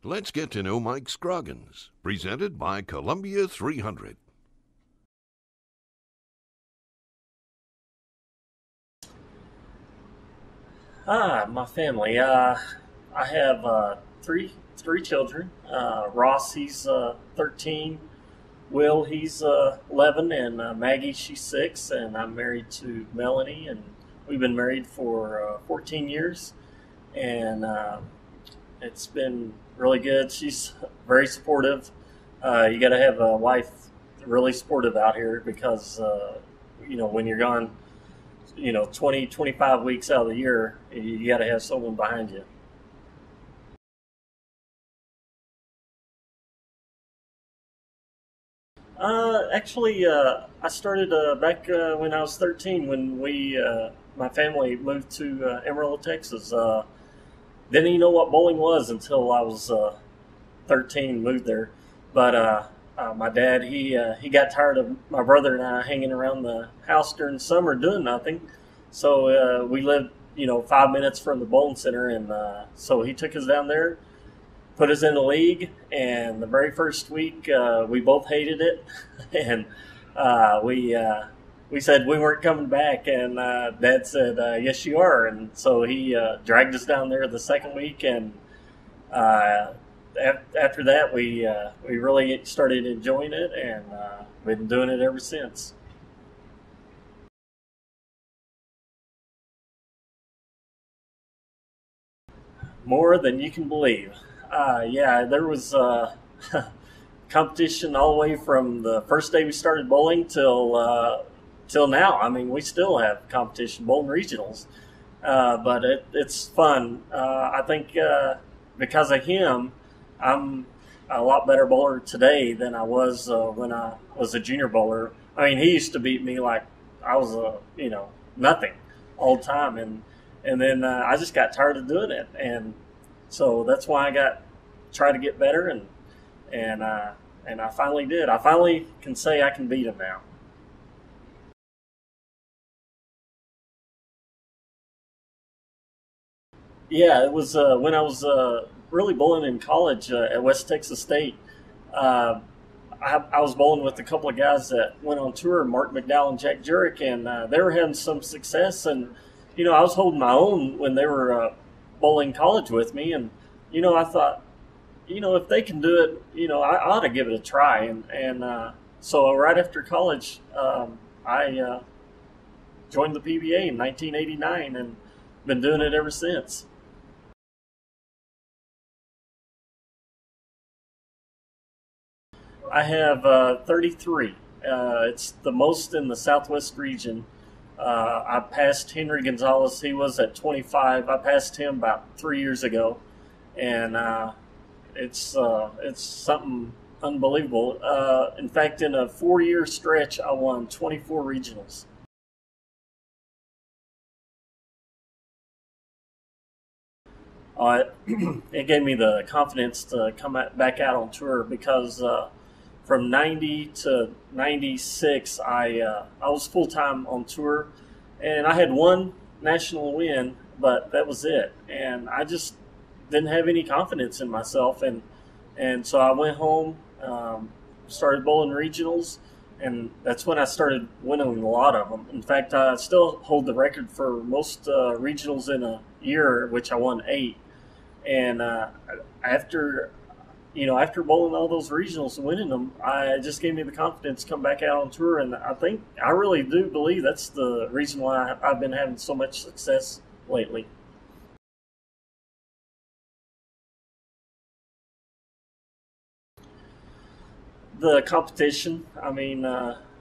Let's get to know Mike Scroggins, presented by Columbia 300. My family. I have three children. Ross, he's 13. Will, he's 11, and Maggie, she's 6. And I'm married to Melanie, and we've been married for 14 years, and it's been really good. She's very supportive. You got to have a wife really supportive out here because when you're gone 20, 25 weeks out of the year, you got to have someone behind you. I started back when I was 13 when my family moved to Amarillo, Texas. Didn't even know what bowling was until I was 13, moved there. But my dad, he got tired of my brother and I hanging around the house during the summer doing nothing. So we lived, 5 minutes from the bowling center, and so he took us down there, put us in the league, and the very first week we both hated it, and we said we weren't coming back, and Dad said, "Yes, you are," and so he dragged us down there the second week, and after that we really started enjoying it, and been doing it ever since. More than you can believe. Yeah, there was competition all the way from the first day we started bowling till now. I mean, we still have competition, bowling regionals, but it's fun. I think because of him, I'm a lot better bowler today than I was when I was a junior bowler. I mean, he used to beat me like I was nothing all the time, and then I just got tired of doing it, and so that's why I got try to get better, and I finally did. I finally can say I can beat him now. Yeah, it was when I was really bowling in college at West Texas State. Uh, I was bowling with a couple of guys that went on tour, Mark McDowell and Jack Jurek, and they were having some success. And I was holding my own when they were bowling college with me, and I thought, if they can do it, I ought to give it a try. And so right after college, I joined the PBA in 1989, and been doing it ever since. I have 33. It's the most in the Southwest region. I passed Henry Gonzalez. He was at 25. I passed him about 3 years ago, and it's something unbelievable. In fact, in a 4-year stretch, I won 24 regionals. Uh, it gave me the confidence to back out on tour because from 90 to 96, I was full time on tour, and I had one national win, but that was it. And I just didn't have any confidence in myself, and so I went home, started bowling regionals, and that's when I started winning a lot of them. In fact, I still hold the record for most regionals in a year, which I won 8. And after after bowling all those regionals and winning them, I just gave me the confidence to come back out on tour. And I really do believe that's the reason why I've been having so much success lately. The competition. I mean,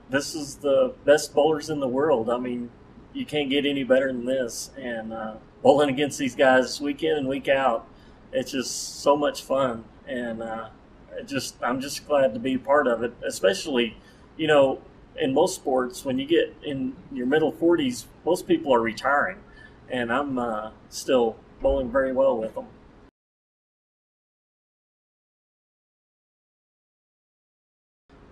this is the best bowlers in the world. I mean, you can't get any better than this. And bowling against these guys week in and week out, it's just so much fun. And I'm just glad to be part of it. Especially, you know, in most sports, when you get in your middle 40s, most people are retiring, and I'm still bowling very well with them.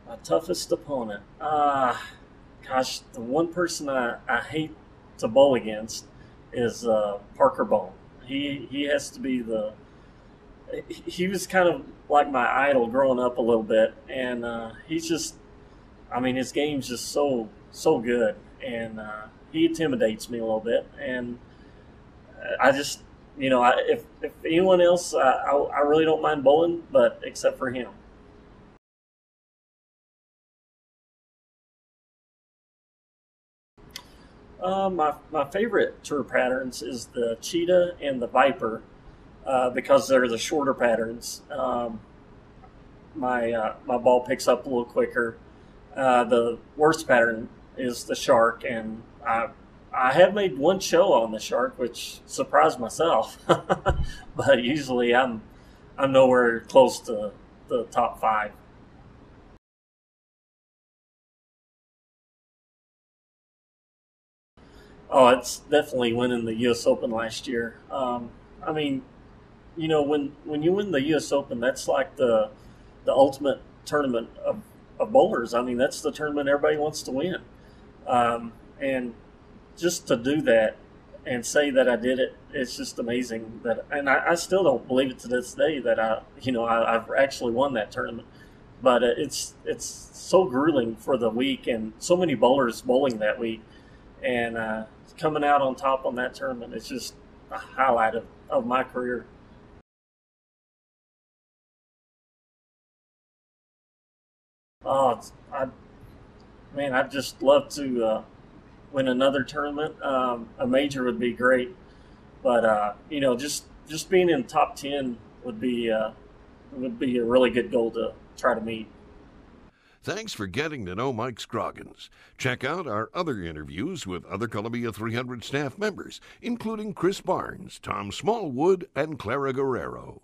My toughest opponent. Gosh, the one person I hate to bowl against is Parker Bone. He has to be he was kind of like my idol growing up a little bit, and he's just, I mean, his game's just so good, and he intimidates me a little bit, and I just, if anyone else, I really don't mind bowling, but except for him. My favorite tour patterns is the cheetah and the viper, because they're the shorter patterns. My ball picks up a little quicker. The worst pattern is the shark, and I have made one show on the shark, which surprised myself. But usually I'm nowhere close to the top five. Oh, it's definitely winning the U.S. Open last year. I mean, when you win the U.S. Open, that's like the ultimate tournament of bowlers. I mean, that's the tournament everybody wants to win. And just to do that and say that I did it, it's just amazing. And I still don't believe it to this day that I've actually won that tournament. But it's so grueling for the week, and so many bowlers bowling that week, and coming out on top on that tournament, it's just a highlight of my career. Oh, man, I'd just love to win another tournament. A major would be great, but just being in top 10 would be a really good goal to try to meet. Thanks for getting to know Mike Scroggins. Check out our other interviews with other Columbia 300 staff members, including Chris Barnes, Tom Smallwood, and Clara Guerrero.